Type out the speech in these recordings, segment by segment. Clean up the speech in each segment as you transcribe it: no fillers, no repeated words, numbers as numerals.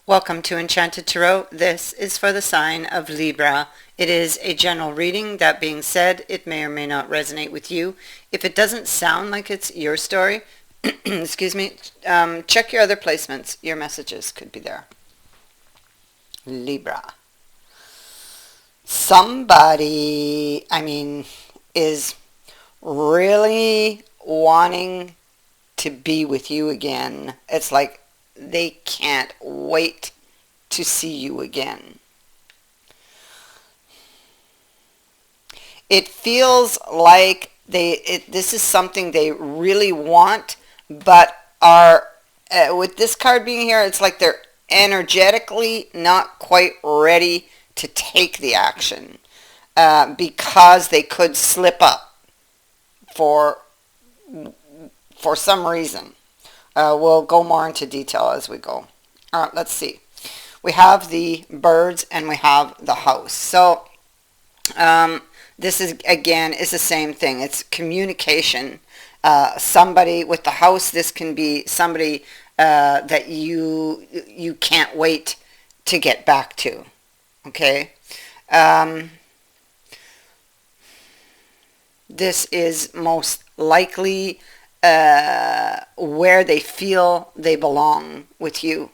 Welcome to Enchanted Tarot. This is for the sign of Libra. It is a general reading. That being said, it may or may not resonate with you. If it doesn't sound like it's your story, excuse me, check your other placements. Your messages could be there. Libra. Somebody, is really wanting to be with you again. It's like they can't wait to see you again. It feels like this is something they really want, but are, with this card being here, it's like they're energetically not quite ready to take the action because they could slip up for some reason. We'll go more into detail as we go. All right, let's see. We have the birds and we have the house. So this is, again, is the same thing. It's communication. Somebody with the house, this can be somebody that you can't wait to get back to. Okay? This is most likely where they feel they belong with you.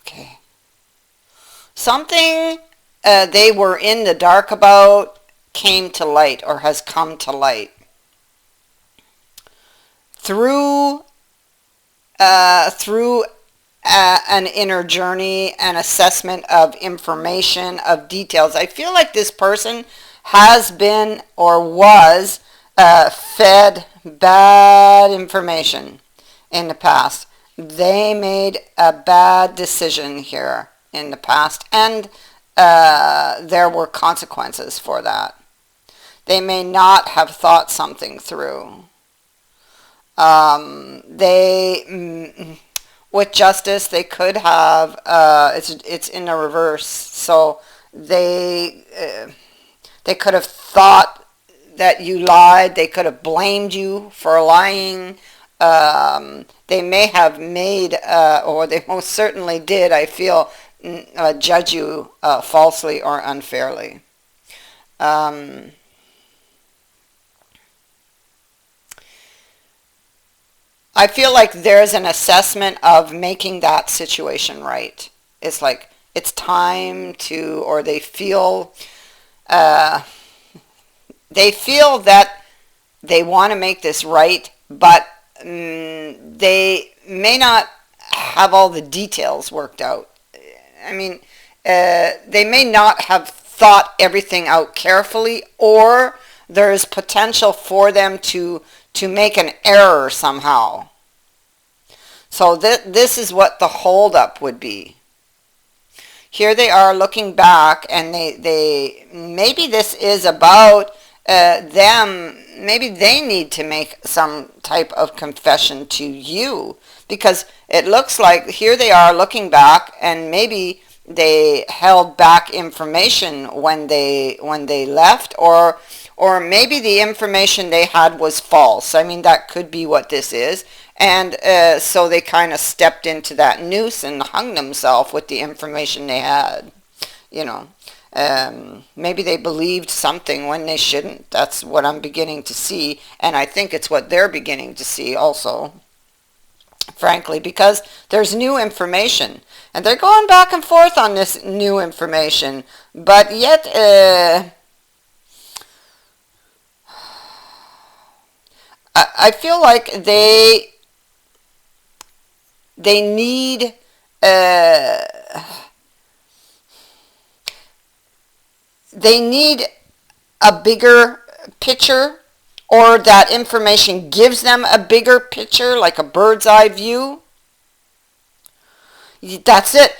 Okay. Something they were in the dark about came to light or has come to light. Through an inner journey, an assessment of information, of details. I feel like this person has been or was fed bad information in the past. They made a bad decision here in the past, and there were consequences for that. They may not have thought something through. With justice, they could have, it's in the reverse, so they could have thought that you lied. They could have blamed you for lying. They may have made, or they most certainly did, I feel, judge you falsely or unfairly. I feel like there's an assessment of making that situation right. It's like it's time to, or they feel that they want to make this right, but they may not have all the details worked out. They may not have thought everything out carefully, or there's potential for them to make an error somehow. So this is what the holdup would be. Here they are looking back, and they maybe this is about them. Maybe they need to make some type of confession to you, because it looks like here they are looking back, and maybe they held back information when they left, or maybe the information they had was false. That could be what this is. And so they kind of stepped into that noose and hung themselves with the information they had. Maybe they believed something when they shouldn't. That's what I'm beginning to see. And I think it's what they're beginning to see also, frankly, because there's new information. And they're going back and forth on this new information. But yet I feel like they need a bigger picture, or that information gives them a bigger picture, like a bird's eye view. That's it,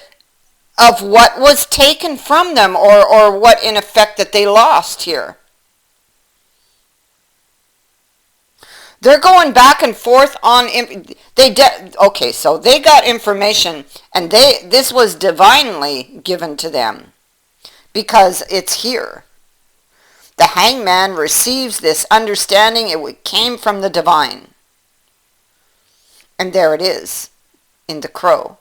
of what was taken from them, or what in effect that they lost here. They're going back and forth on. Okay, so they got information, and this was divinely given to them because it's here. The hangman receives this understanding. It came from the divine. And there it is in the crow.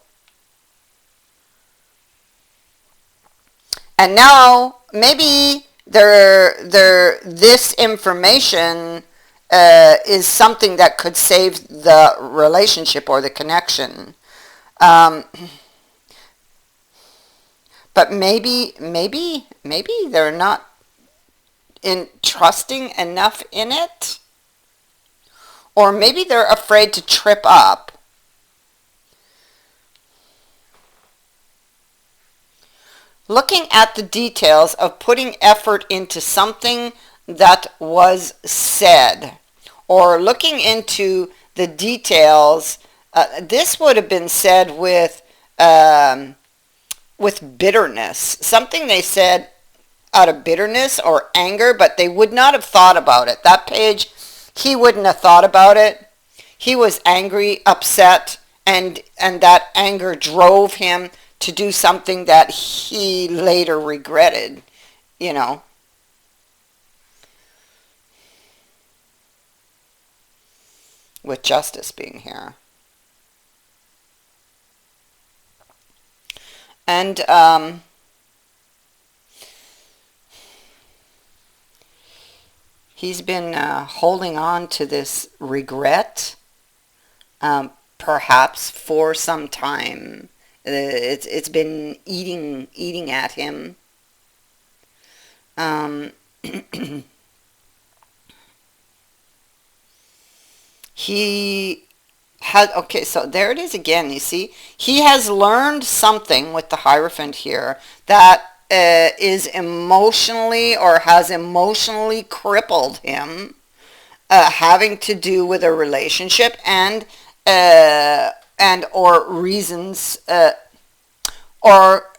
And now maybe this information is something that could save the relationship or the connection. But maybe they're not trusting enough in it. Or maybe they're afraid to trip up. Looking at the details of putting effort into something that was said, or looking into the details, this would have been said with bitterness. Something they said out of bitterness or anger, but they would not have thought about it. That page, he wouldn't have thought about it. He was angry, upset, and that anger drove him to do something that he later regretted, you know. With justice being here. And he's been holding on to this regret, perhaps for some time. It's been eating at him. He had, okay, so there it is again, you see. He has learned something with the Hierophant here that is emotionally or has emotionally crippled him, having to do with a relationship and or reasons or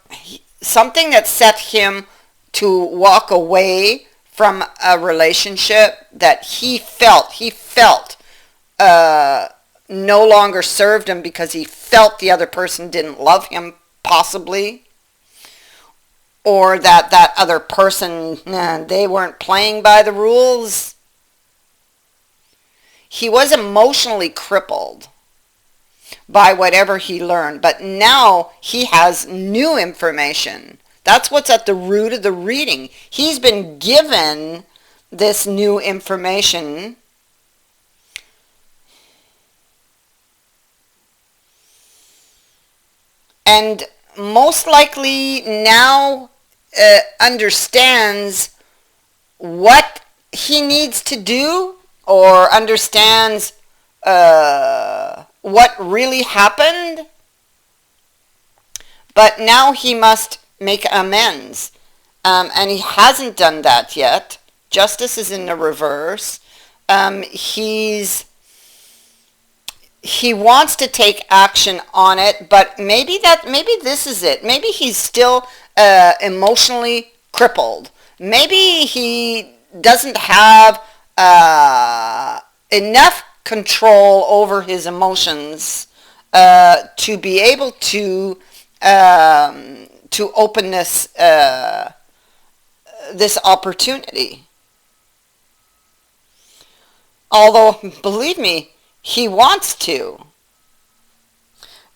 something that set him to walk away from a relationship that he felt no longer served him because he felt the other person didn't love him, possibly, or that other person, they weren't playing by the rules. He was emotionally crippled by whatever he learned, but now he has new information. That's what's at the root of the reading. He's been given this new information. And most likely now understands what he needs to do, or understands what really happened. But now he must make amends. And he hasn't done that yet. Justice is in the reverse. He wants to take action on it, but maybe this is it. Maybe he's still emotionally crippled. Maybe he doesn't have enough control over his emotions to be able to open this opportunity. Although, believe me, he wants to.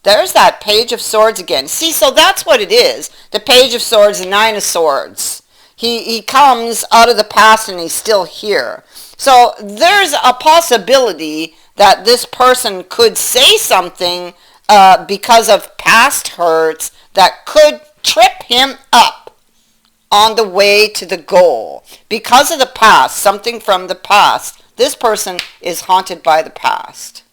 There's that Page of Swords again. See, so that's what it is. The Page of Swords, the Nine of Swords. He comes out of the past and he's still here. So there's a possibility that this person could say something because of past hurts that could trip him up on the way to the goal. Because of the past, something from the past. This person is haunted by the past.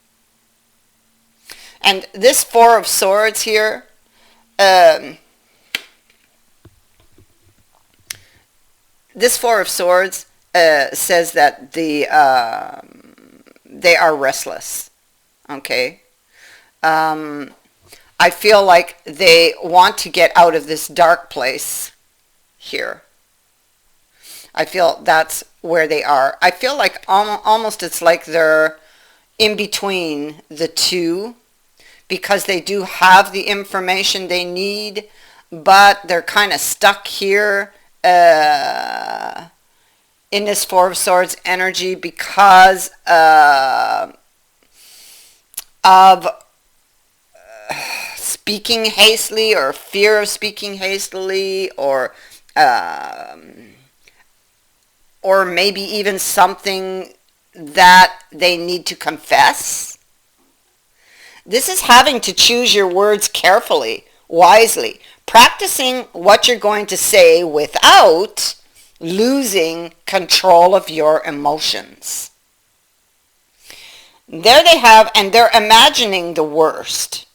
And this Four of Swords here, this Four of Swords says that they are restless. Okay? I feel like they want to get out of this dark place here. I feel that's where they are. I feel like almost it's like they're in between the two, because they do have the information they need, but they're kind of stuck here. in this Four of Swords energy because of speaking hastily, or fear of speaking hastily, or maybe even something that they need to confess. This is having to choose your words carefully, wisely, practicing what you're going to say without losing control of your emotions. There they have, and they're imagining the worst.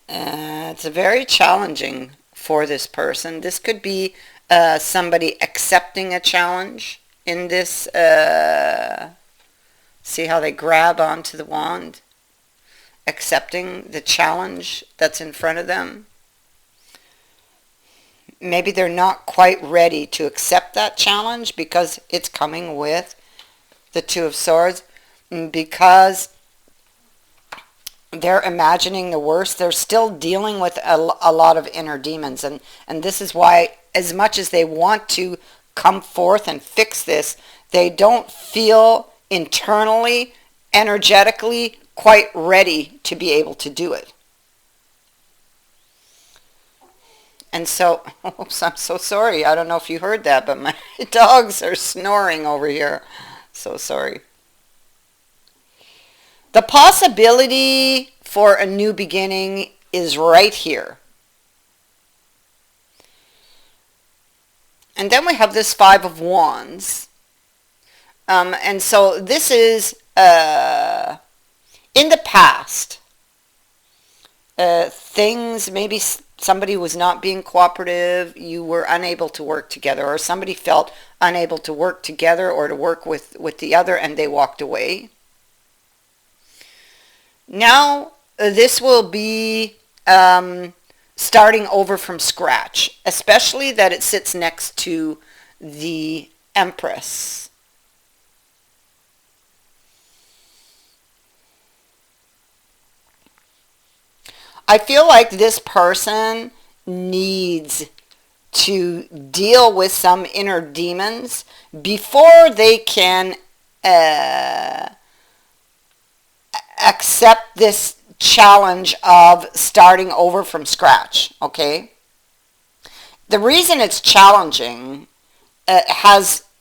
It's very challenging for this person. This could be somebody accepting a challenge in this. See how they grab onto the wand? Accepting the challenge that's in front of them. Maybe they're not quite ready to accept that challenge because it's coming with the Two of Swords. Because they're imagining the worst. They're still dealing with a lot of inner demons. And this is why, as much as they want to come forth and fix this, they don't feel internally, energetically, quite ready to be able to do it. And so, oops, I'm so sorry. I don't know if you heard that, but my dogs are snoring over here. So sorry. The possibility for a new beginning is right here. And then we have this Five of Wands. And so this is in the past. Things, maybe somebody was not being cooperative, you were unable to work together, or somebody felt unable to work together or to work with the other, and they walked away. Now, this will be starting over from scratch, especially that it sits next to the Empress. I feel like this person needs to deal with some inner demons before they can accept this challenge of starting over from scratch, okay? The reason it's challenging it's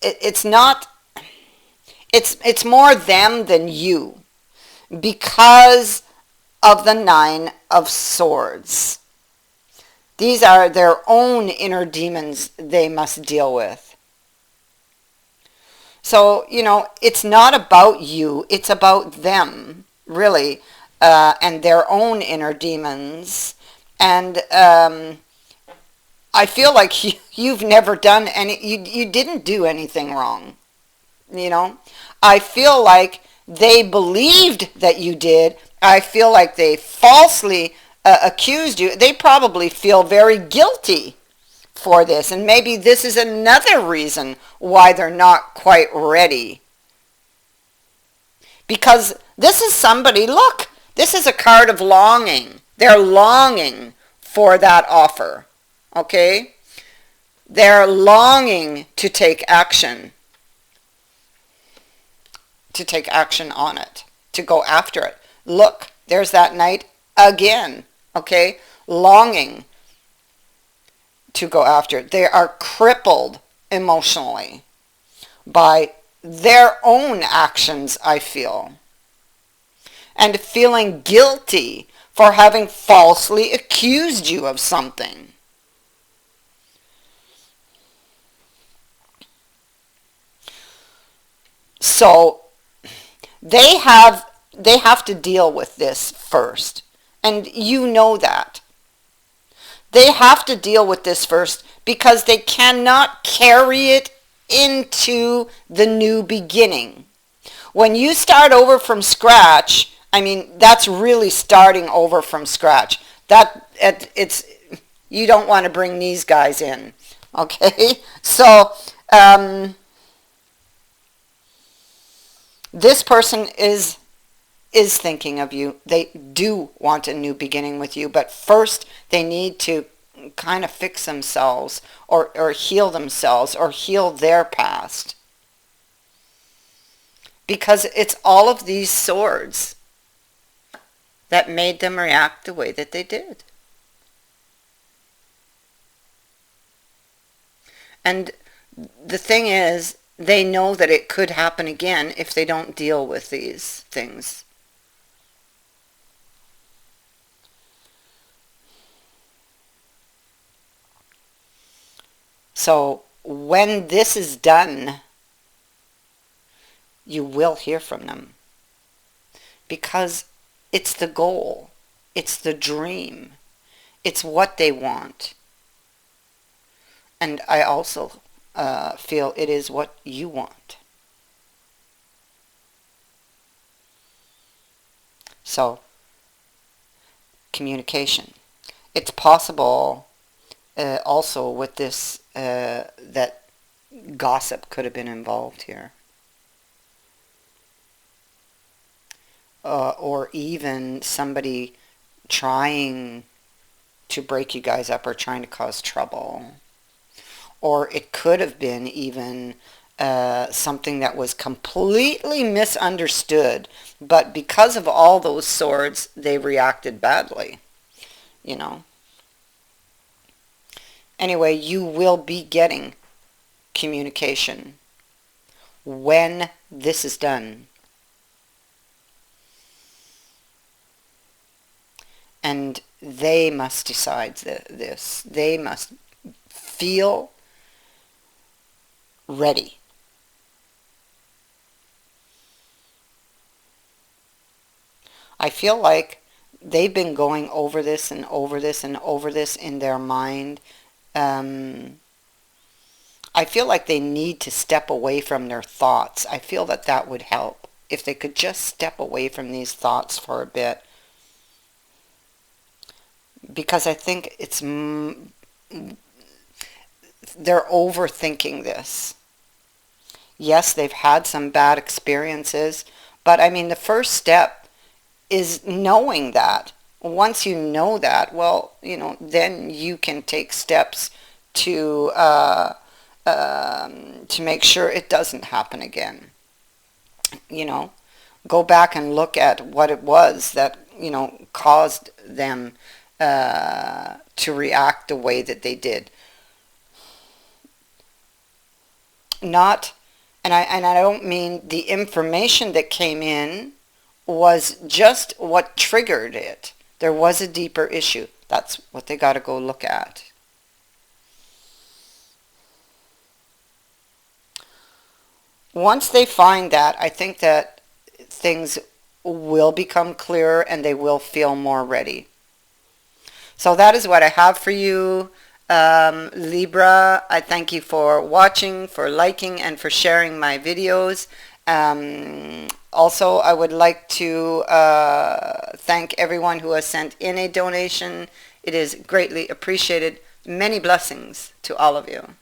more them than you, because of the Nine of Swords. These are their own inner demons they must deal with. So, it's not about you, it's about them, really, and their own inner demons. And I feel like you've never done you didn't do anything wrong, I feel like they believed that you did. I feel like they falsely accused you. They probably feel very guilty for this, and maybe this is another reason why they're not quite ready. Because this is somebody, look, this is a card of longing. They're longing for that offer, okay? They're longing to take action on it, to go after it. Look, there's that Knight again, okay? Longing to go after it. They are crippled emotionally by their own actions, I feel. And feeling guilty for having falsely accused you of something. So they have to deal with this first. And you know that. They have to deal with this first because they cannot carry it into the new beginning. When you start over from scratch, that's really starting over from scratch. You don't want to bring these guys in, okay? So this person is is thinking of you. They do want a new beginning with you, but first they need to kind of fix themselves or heal themselves or heal their past. Because it's all of these swords that made them react the way that they did. And the thing is, they know that it could happen again if they don't deal with these things. So when this is done, you will hear from them. Because it's the goal. It's the dream. It's what they want. And I also feel it is what you want. So, communication. It's possible also with this that gossip could have been involved here. Or even somebody trying to break you guys up or trying to cause trouble. Or it could have been even something that was completely misunderstood, but because of all those swords, they reacted badly, you know. Anyway, you will be getting communication when this is done. And they must decide this. They must feel ready. I feel like they've been going over this and over this and over this in their mind. I feel like they need to step away from their thoughts. I feel that that would help if they could just step away from these thoughts for a bit. Because I think it's they're overthinking this. Yes, they've had some bad experiences, but I mean the first step is knowing that. Once you know that, well, you know, then you can take steps to make sure it doesn't happen again. You know, go back and look at what it was that, you know, caused them to react the way that they did. Not, and I don't mean the information that came in was just what triggered it. There was a deeper issue. That's what they got to go look at. Once they find that, I think that things will become clearer and they will feel more ready. So that is what I have for you, Libra. I thank you for watching, for liking, and for sharing my videos. Also, I would like to thank everyone who has sent in a donation. It is greatly appreciated. Many blessings to all of you.